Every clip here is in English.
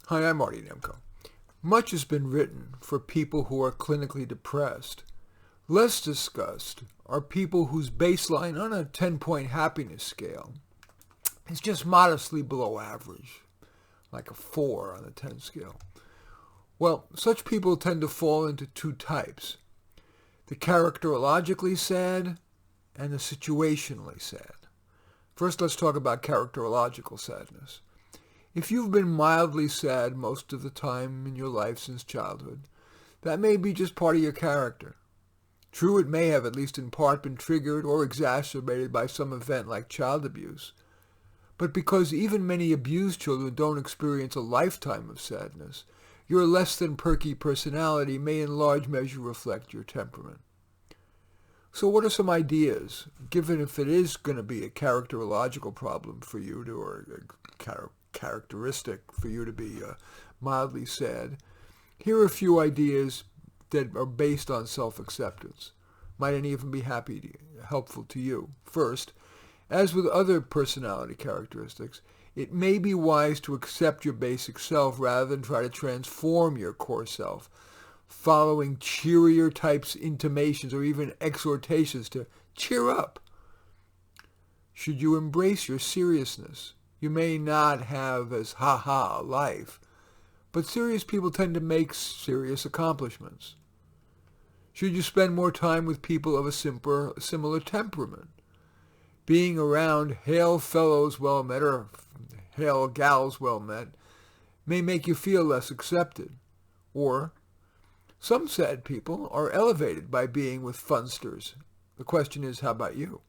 Hi, I'm Marty Nemko. Much has been written for people who are clinically depressed. Less discussed are people whose baseline on a 10-point happiness scale is just modestly below average, like a 4 on the 10 scale. Well, such people tend to fall into two types: the characterologically sad and the situationally sad. First, let's talk about characterological sadness. If you've been mildly sad most of the time in your life since childhood, that may be just part of your character. True, it may have, at least in part, been triggered or exacerbated by some event like child abuse. But because even many abused children don't experience a lifetime of sadness, your less than perky personality may in large measure reflect your temperament. So what are some ideas, given if it is going to be a characterological problem for you to, or a characteristic for you to be mildly sad? Here are a few ideas that are based on self-acceptance. Might any of them be helpful to you? First, as with other personality characteristics, it may be wise to accept your basic self rather than try to transform your core self, following cheerier types intimations or even exhortations to cheer up. Should you embrace your seriousness? You may not have as ha-ha a life, but serious people tend to make serious accomplishments. Should you spend more time with people of a similar temperament? Being around hail fellows well met or hail gals well met may make you feel less accepted. Or, some sad people are elevated by being with funsters. The question is, how about you?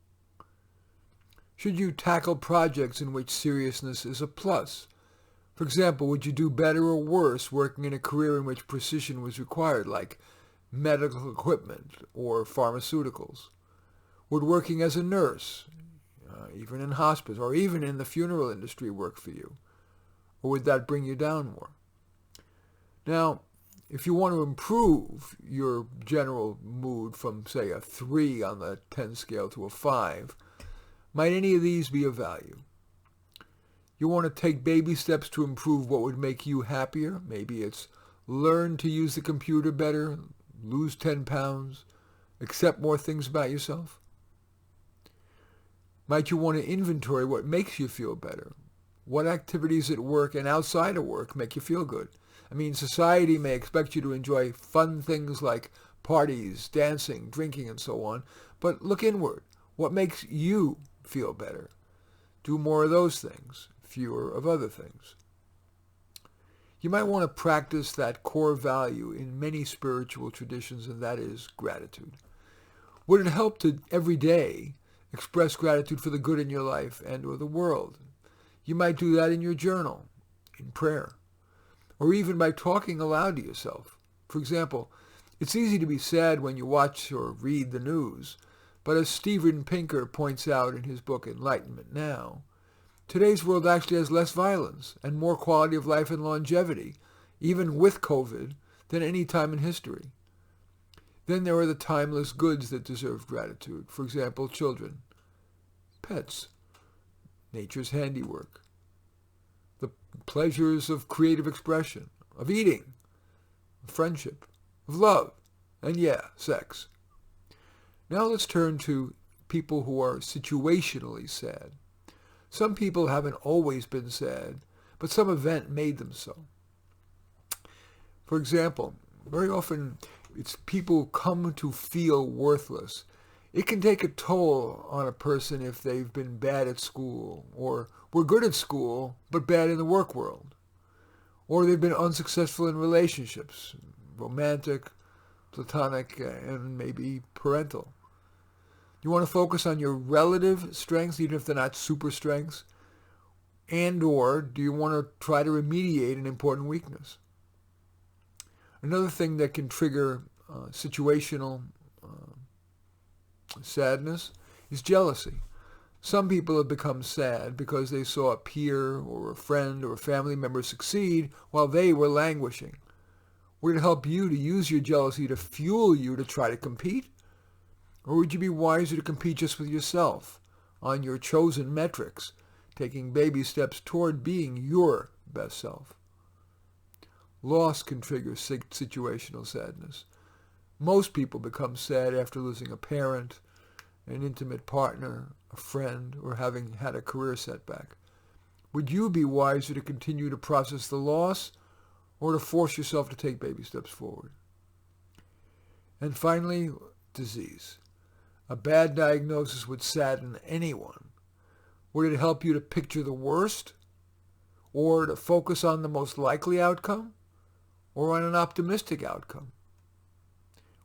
Should you tackle projects in which seriousness is a plus? For example, would you do better or worse working in a career in which precision was required, like medical equipment or pharmaceuticals? Would working as a nurse, even in hospice, or even in the funeral industry work for you? Or would that bring you down more? Now, if you want to improve your general mood from, say, a 3 on the 10 scale to a 5, might any of these be of value? You want to take baby steps to improve what would make you happier? Maybe it's learn to use the computer better, lose 10 pounds, accept more things about yourself. Might you want to inventory what makes you feel better? What activities at work and outside of work make you feel good? I mean, society may expect you to enjoy fun things like parties, dancing, drinking, and so on, but look inward. What makes you feel better? Do more of those things, fewer of other things. You might want to practice that core value in many spiritual traditions, and that is gratitude. Would it help to every day express gratitude for the good in your life and or the world? You might do that in your journal, in prayer, or even by talking aloud to yourself. For example, it's easy to be sad when you watch or read the news, but as Steven Pinker points out in his book Enlightenment Now, today's world actually has less violence and more quality of life and longevity, even with COVID, than any time in history. Then there are the timeless goods that deserve gratitude. For example, children, pets, nature's handiwork, the pleasures of creative expression, of eating, of friendship, of love, and sex. Now let's turn to people who are situationally sad. Some people haven't always been sad, but some event made them so. For example, very often it's people come to feel worthless. It can take a toll on a person if they've been bad at school, or were good at school, but bad in the work world. Or they've been unsuccessful in relationships, romantic, platonic, and maybe parental. You want to focus on your relative strengths, even if they're not super strengths? And or do you want to try to remediate an important weakness? Another thing that can trigger situational sadness is jealousy. Some people have become sad because they saw a peer or a friend or a family member succeed while they were languishing. Would it help you to use your jealousy to fuel you to try to compete? Or would you be wiser to compete just with yourself on your chosen metrics, taking baby steps toward being your best self? Loss can trigger situational sadness. Most people become sad after losing a parent, an intimate partner, a friend, or having had a career setback. Would you be wiser to continue to process the loss or to force yourself to take baby steps forward? And finally, disease. A bad diagnosis would sadden anyone. Would it help you to picture the worst, or to focus on the most likely outcome, or on an optimistic outcome?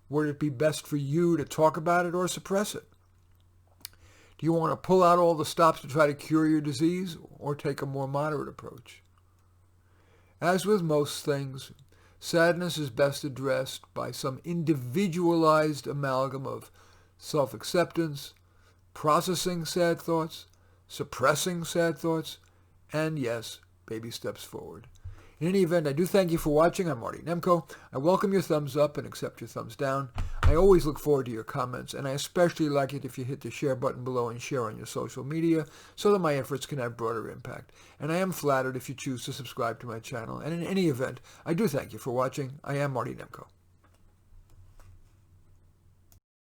Would it be best for you to talk about it or suppress it? Do you want to pull out all the stops to try to cure your disease, or take a more moderate approach? As with most things, sadness is best addressed by some individualized amalgam of self-acceptance, processing sad thoughts, suppressing sad thoughts, and yes, baby steps forward. In any event, I do thank you for watching. I'm Marty Nemko. I welcome your thumbs up and accept your thumbs down. I always look forward to your comments, and I especially like it if you hit the share button below and share on your social media so that my efforts can have broader impact. And I am flattered if you choose to subscribe to my channel. And in any event, I do thank you for watching. I am Marty Nemko.